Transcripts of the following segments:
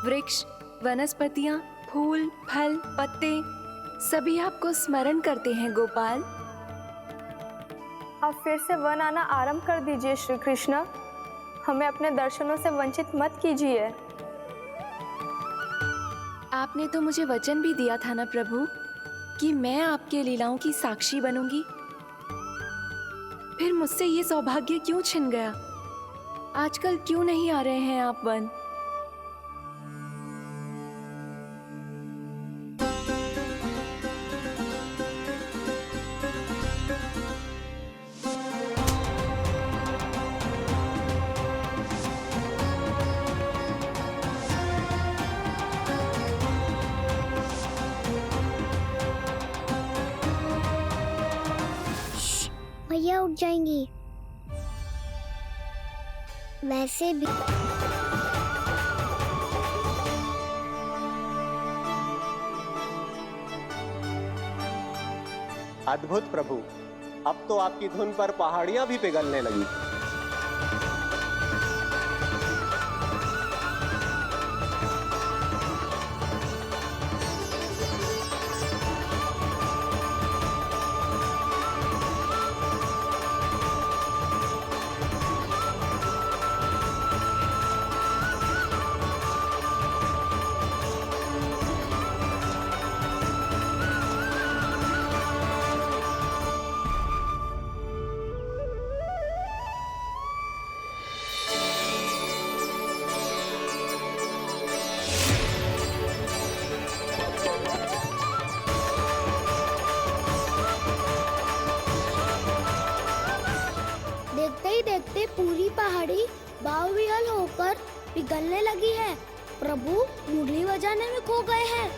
वृक्ष, वनस्पतियाँ, फूल, फल, पत्ते सभी आपको स्मरण करते हैं गोपाल। अब फिर से वन आना आरंभ कर दीजिए श्री कृष्ण। हमें अपने दर्शनों से वंचित मत कीजिए। आपने तो मुझे वचन भी दिया था ना प्रभु कि मैं आपके लीलाओं की साक्षी बनूंगी। फिर मुझसे ये सौभाग्य क्यों छिन गया? आजकल क्यों नहीं आ रहे हैं आप वन? भैया उठ जाएंगी। वैसे भी अद्भुत प्रभु, अब तो आपकी धुन पर पहाड़ियां भी पिघलने लगी। देखते ही देखते पूरी पहाड़ी बावरियल होकर पिघलने लगी है। प्रभु मुरली बजाने में खो गए हैं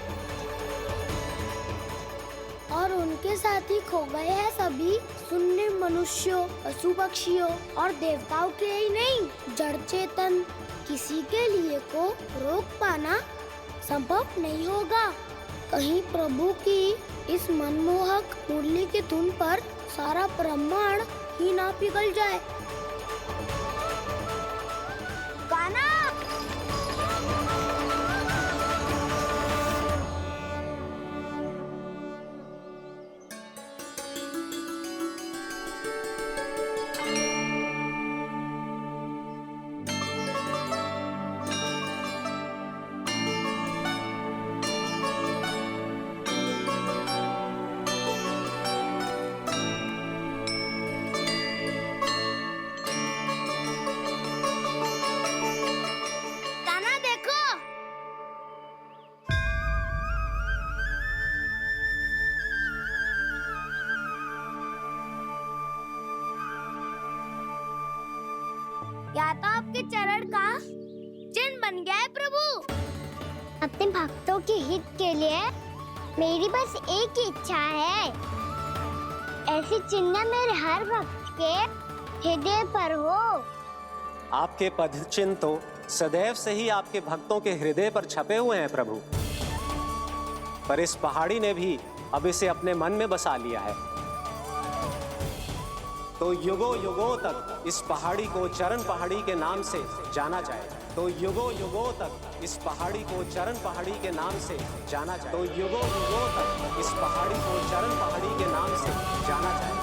और उनके साथ ही खो गए हैं सभी सुनने मनुष्यों, पशु पक्षियों और देवताओं के ही नहीं, जड़ चेतन किसी के लिए को रोक पाना संभव नहीं होगा। कहीं प्रभु की इस मनमोहक मुरली की धुन पर सारा ब्रह्मांड ही ना पिघल जाए। गाना देखो। या तो आपके चरण का चिन्ह बन गया है प्रभु। अपने भक्तों के हित के लिए मेरी बस एक ही इच्छा है, ऐसी चिन्ह मेरे हर भक्त के हृदय पर हो। आपके पद चिन्ह तो सदैव से ही आपके भक्तों के हृदय पर छपे हुए हैं प्रभु, पर इस पहाड़ी ने भी अब इसे अपने मन में बसा लिया है। तो युगों युगों तक इस पहाड़ी को चरण पहाड़ी के नाम से जाना जाए। तो युगों युगों तक इस पहाड़ी को चरण पहाड़ी के नाम से जाना जाए। तो युगों युगों तक इस पहाड़ी को चरण पहाड़ी के नाम से जाना जाए।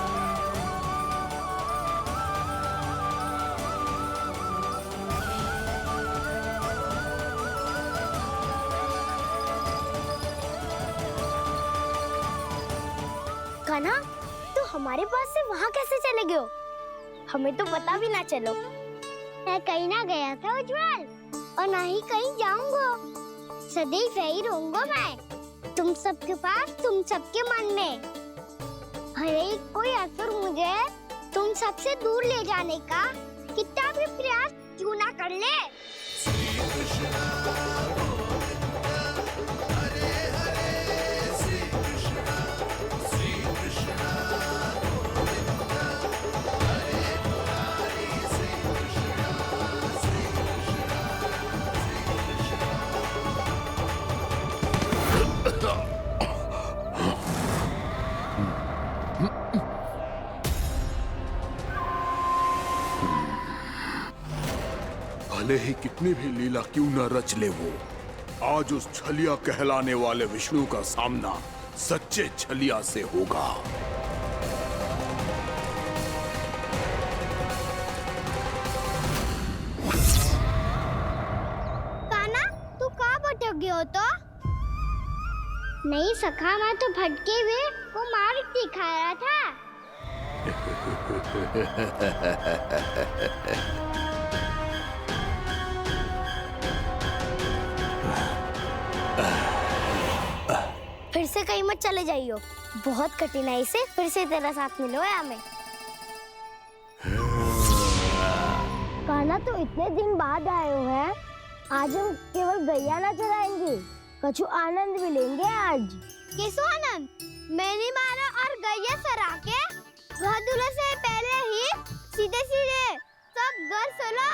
कान्हा, तो हमारे पास से वहाँ कैसे चले गए हो? हमें तो पता भी ना चलो। मैं कहीं ना गया था उज्जवल, और ना ही कहीं जाऊंगा। सदैव यही रहूंगा मैं, तुम सबके पास, तुम सबके मन में। भले ही कोई असुर मुझे तुम सबसे दूर ले जाने का कितना भी प्रयास क्यों ना कर ले। भले ही कितनी भी लीला क्यों न रच ले वो, आज उस छलिया कहलाने वाले विष्णु का सामना सच्चे छलिया से होगा। कान्हा, तू कहाँ भटक गया हो तो? नहीं सखा, मैं तो भटके हुए वो मार्ग दिखा रहा था। फिर से कहीं मत चले जाइयो, बहुत कठिनाई से फिर से तेरा साथ मिलो है हमें। कान्हा, तो इतने दिन बाद आए हो हैं, आज हम केवल गैया ना चराएंगे, कछु आनंद भी लेंगे आज। किसो आनंद? मैंने मारा और गैया चरा के वह दूल्हे से पहले ही सीधे सीधे सब घर सोलो।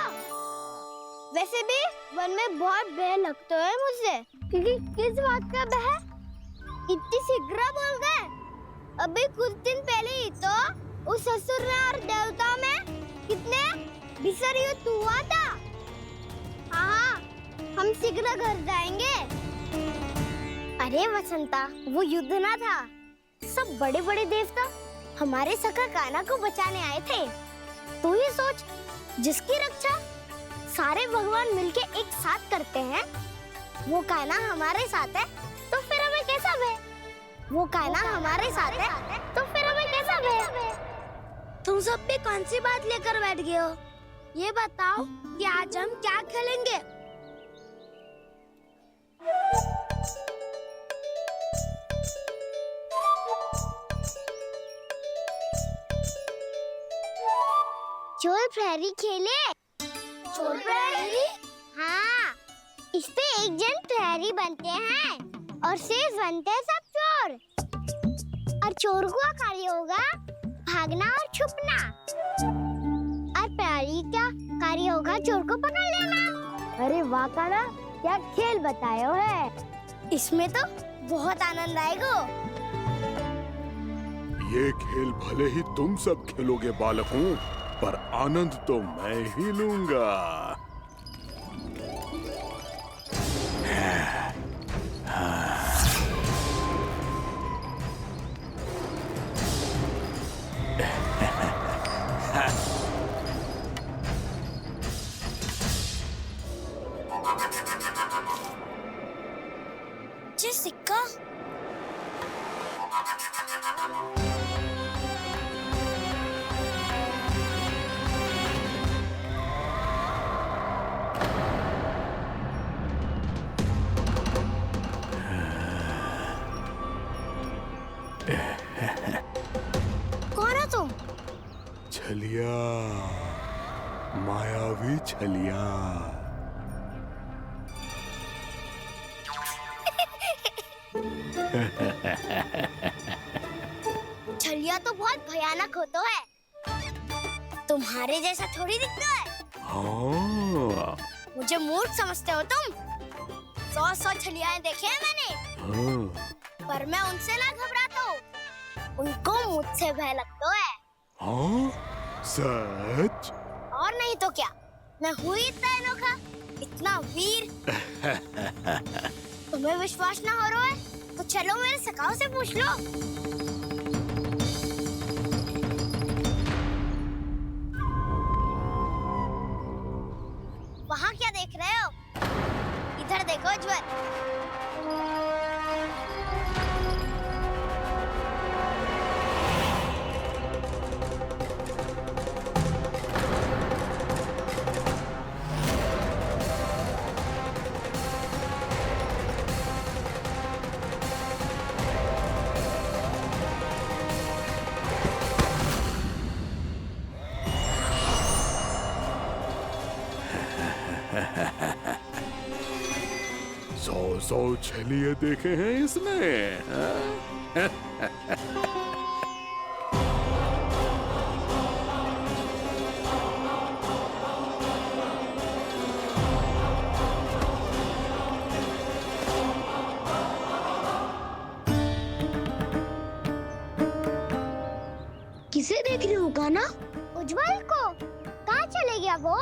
वैसे भी वन में बहुत भय लगता है मुझे। क्योंकि किस बात का भय? इतनी शीघ्र बोल गए। अभी कुछ दिन पहले ही तो उस ससुर और देवता में कितने भीषण युद्ध हुआ था। हाँ, हम शीघ्र घर जाएंगे। अरे वसंता, वो युद्ध ना था, सब बड़े बड़े देवता हमारे सखा कान्हा को बचाने आए थे। तू ही सोच, जिसकी रक्षा सारे भगवान मिलके एक साथ करते हैं, वो कान्हा हमारे साथ है, तो फिर हमें कैसा भय? वो कान्हा हमारे साथ है, तो फिर हमें कैसा भय? तुम सब भी कौन सी बात लेकर बैठ गए हो? ये बताओ कि आज हम क्या खेलेंगे? चोर प्रहरी खेले? चोर प्रहरी? हाँ, इस पे एक जन प्रहरी बनते हैं और शेष बनते हैं सब चोर। और चोर का कार्य होगा भागना और छुपना, और प्रहरी का कार्य होगा चोर को पकड़ लेना। अरे वाह कान्हा, क्या खेल बतायो है। इसमें तो बहुत आनंद आएगा। ये खेल भले ही तुम सब खेलोगे बालकों, पर आनंद तो मैं ही लूंगा। जी सिक्का। कौन है तुम? छलिया, मायावी छलिया। छलिया तो बहुत भयानक होता है, तुम्हारे जैसा थोड़ी दिखता है। हाँ। मुझे मूर्ख समझते हो तुम? 100 छलियाएं देखे हैं मैंने। हाँ। पर मैं उनसे ना घबराता हूँ, उनको मुझसे भय लगता है। हाँ? सच? और नहीं तो क्या, मैं हूँ इतना अनोखा, इतना वीर। तुम्हें विश्वास ना हो रहा है तो चलो मेरे सखाओं से पूछ लो। वहाँ क्या देख रहे हो? इधर देखो ज्वर। सौ छलिए देखे हैं इसने। हाँ? किसे देख रही हो कान्हा? उज्जवल को। कहाँ चले गया वो?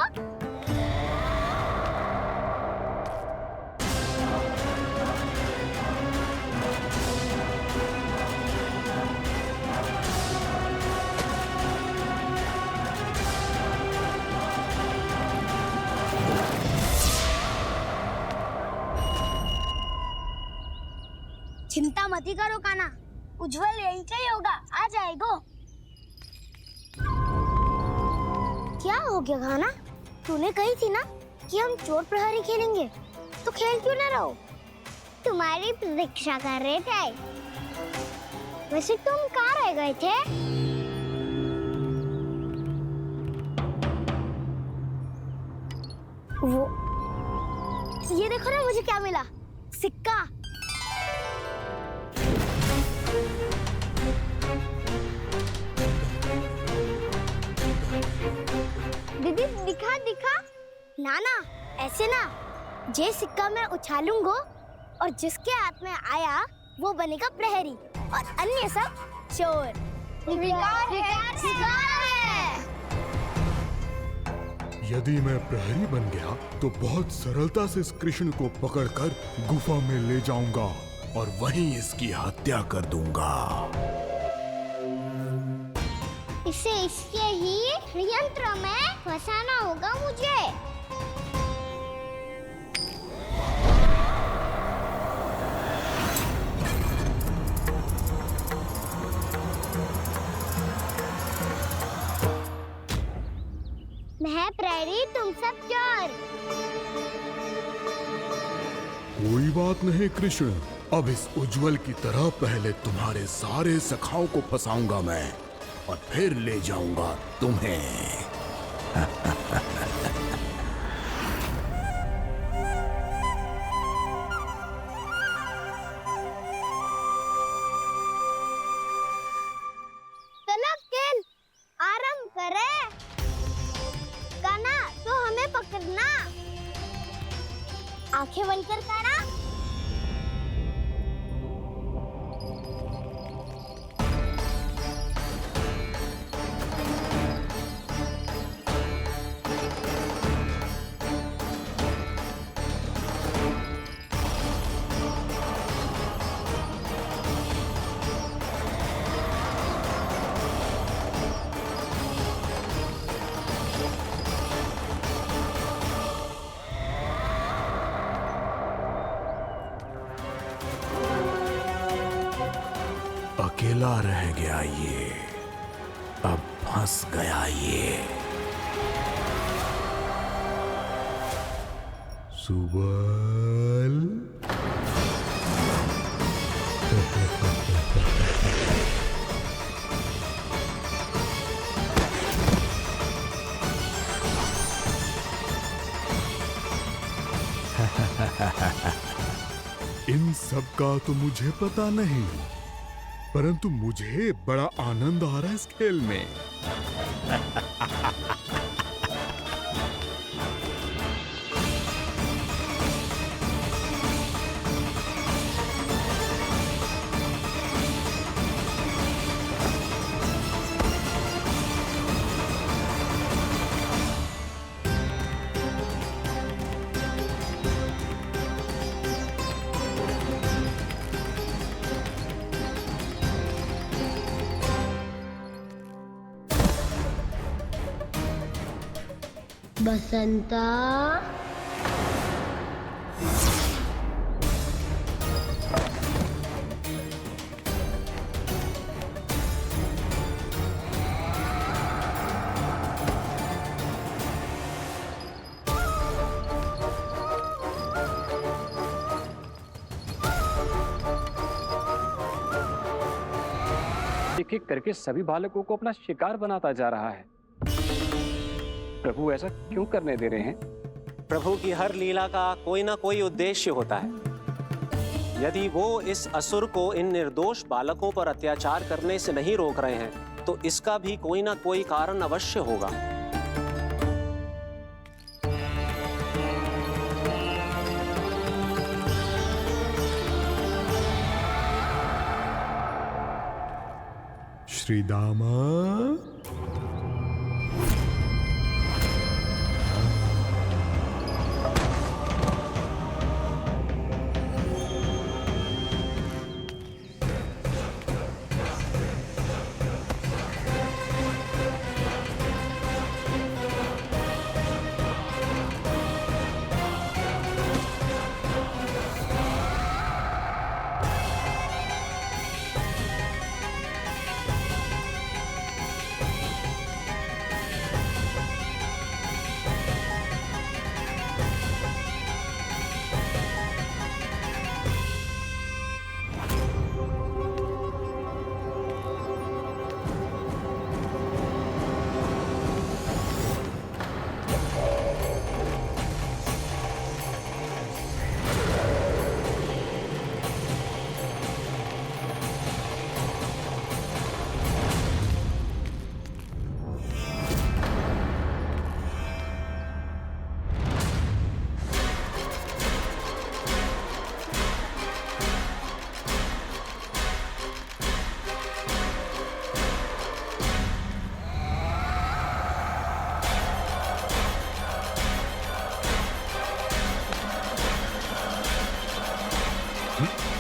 चिंता मत ही करो काना, उज्जवल यहीं का ही होगा, आ जाएगा। क्या हो गया काना? तूने कही थी ना कि हम चोर प्रहरी खेलेंगे, तो खेल क्यों ना रहो? तुम्हारी प्रतीक्षा कर रहे थे। वैसे तुम कहाँ रह गए थे? वो ये देखो ना, मुझे क्या मिला, सिक्का। दीदी दिखा दिखा। ना ना, ऐसे ना, जे सिक्का मैं उछालूंगा और जिसके हाथ में आया वो बनेगा प्रहरी और अन्य सब चोर। शिकार है। यदि मैं प्रहरी बन गया तो बहुत सरलता से इस कृष्ण को पकड़कर गुफा में ले जाऊंगा और वहीं इसकी हत्या कर दूंगा। इसे इसके ही यंत्र में फंसाना होगा मुझे। मैं प्रहरी, तुम सब चोर। कोई बात नहीं कृष्ण, अब इस उज्जवल की तरह पहले तुम्हारे सारे सखाओं को फंसाऊंगा मैं और फिर ले जाऊंगा तुम्हें। चलो खेल आरंभ करें। काना तो हमें पकड़ना। आंखें बंद कर काना। अकेला रह गया ये, अब फंस गया ये। सुबल इन सब का तो मुझे पता नहीं, परंतु मुझे बड़ा आनंद आ रहा है इस खेल में। बसंता, एक एक करके सभी बालकों को अपना शिकार बनाता जा रहा है। प्रभु ऐसा क्यों करने दे रहे हैं? प्रभु की हर लीला का कोई ना कोई उद्देश्य होता है। यदि वो इस असुर को इन निर्दोष बालकों पर अत्याचार करने से नहीं रोक रहे हैं तो इसका भी कोई ना कोई कारण अवश्य होगा। श्री दामा,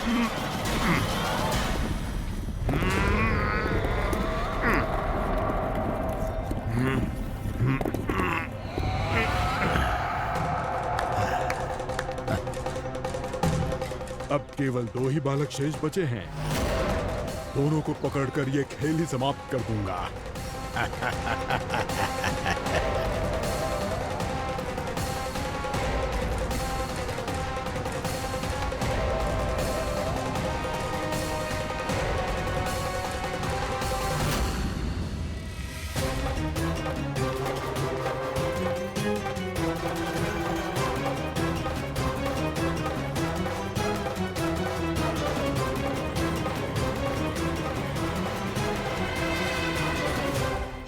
अब केवल 2 ही बालक शेष बचे हैं। दोनों को पकड़कर ये खेल ही समाप्त कर दूंगा।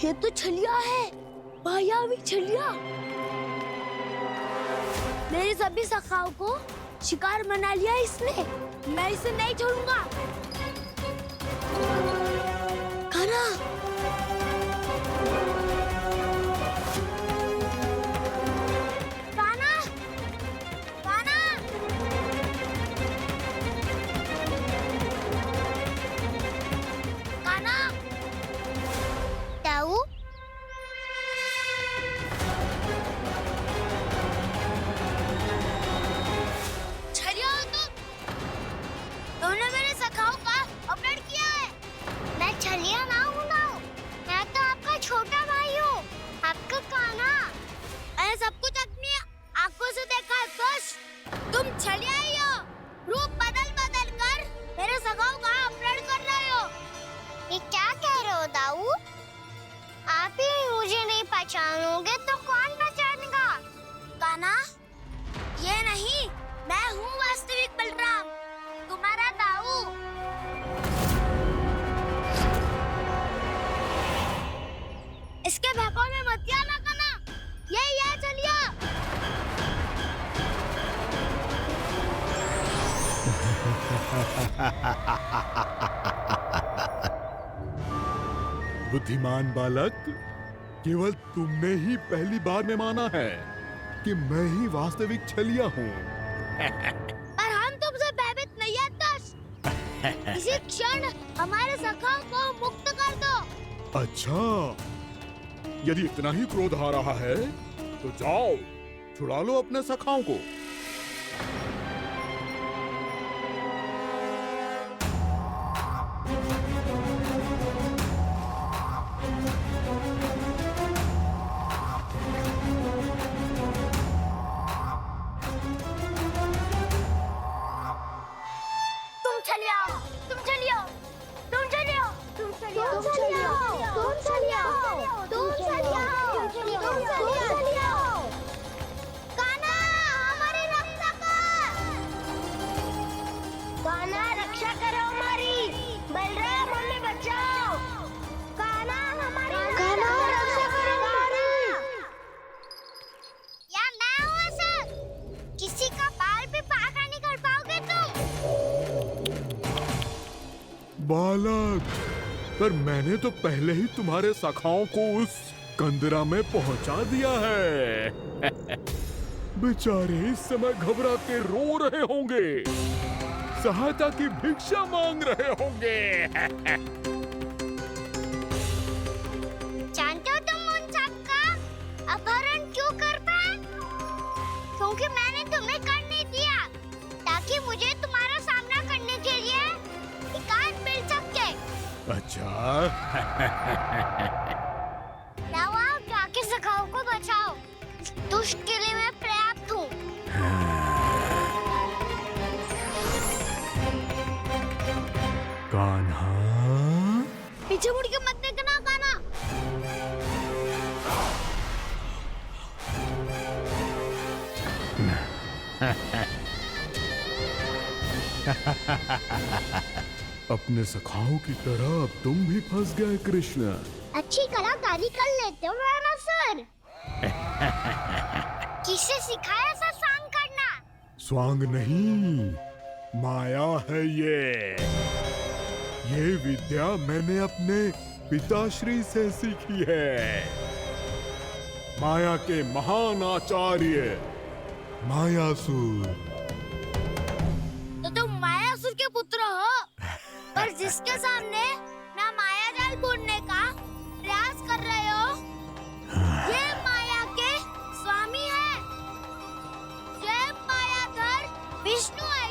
ये तो छलिया है, मायावी छलिया। मेरे सभी सखाओं को शिकार बना लिया इसने। मैं इसे नहीं छोड़ूंगा। कान्हा, कान्हा, कान्हा। कान्हा, ताऊ, छलिया हो तुमने मेरे सखाओं का अपहरण किया है। मैं छलिया ना हूँ ना, मैं तो आपका छोटा भाई हूँ, आपका कान्हा। मैंने सब कुछ अपनी आंखों से देखा है। बस तुम छलिया ही हो। रूप बदल बदल कर मेरे सखाओं का अपहरण कर रहे हो। ये क्या कह रहे हो दाऊ? आप ही मुझे नहीं पहचानोगे तो कौन पहचानेगा? कान्हा, ये नहीं, मैं हूँ वास्तविक बलराम, तुम्हारा दाऊ। इसके बहकावे में मत आना कान्हा, ये चलिए। बुद्धिमान बालक, केवल तुमने ही पहली बार में माना है कि मैं ही वास्तविक छलिया हूँ। पर हम तुमसे भयभीत नहीं है दस। इसी क्षण हमारे सखाओं को मुक्त कर दो। अच्छा, यदि इतना ही क्रोध आ रहा है तो जाओ, छुड़ा लो अपने सखाओं को। तुम चलिए, तुम चलिए, तुम चलिए, तुम चलिए, तुम चलिए, तुम चलिए, तुम चलिए, तुम चलिए। कान्हा, हमारी रक्षा कर। कान्हा, रक्षा करो हमारी। बलराम, हमें बचाओ। कान्हा, हमारी रक्षा करो हमारी। या मैं हूँ ऐसा? किसी का बाल भी पाका नहीं कर पाओगे तुम। बालक, पर मैंने तो पहले ही तुम्हारे सखाओं को उस कंदरा में पहुंचा दिया है। बेचारे इस समय घबरा के रो रहे होंगे, सहायता की भिक्षा मांग रहे होंगे। जानते हो तुम उन सबका अपहरण क्यों कर पाए? क्योंकि मैंने तुम्हें कर नहीं दिया, ताकि मुझे तुम्हारा सामना करने के लिए एकांत मिल सके। अच्छा। जाओ, आप जाके सखाओं को बचाओ। इस दुष्ट के लिए मैं पर्याप्त हूँ। कान्हा, पीछे मुड़ के मत देखना कान्हा। अपने सखाओं की तरह अब तुम भी फंस गए कृष्ण। अच्छी कलाकारी कर लेते हो राणा सर। किससे सिखाया ऐसा स्वांग करना? स्वांग नहीं, माया है ये विद्या मैंने अपने पिताश्री से सीखी है। माया के महान आचार्य मायासुर। तो तुम मायासुर के के पुत्र हो, पर जिसके सामने ना माया जाल बुनने का प्रयास कर रहे हो, ये माया के स्वामी है। ये मायाधर विष्णु है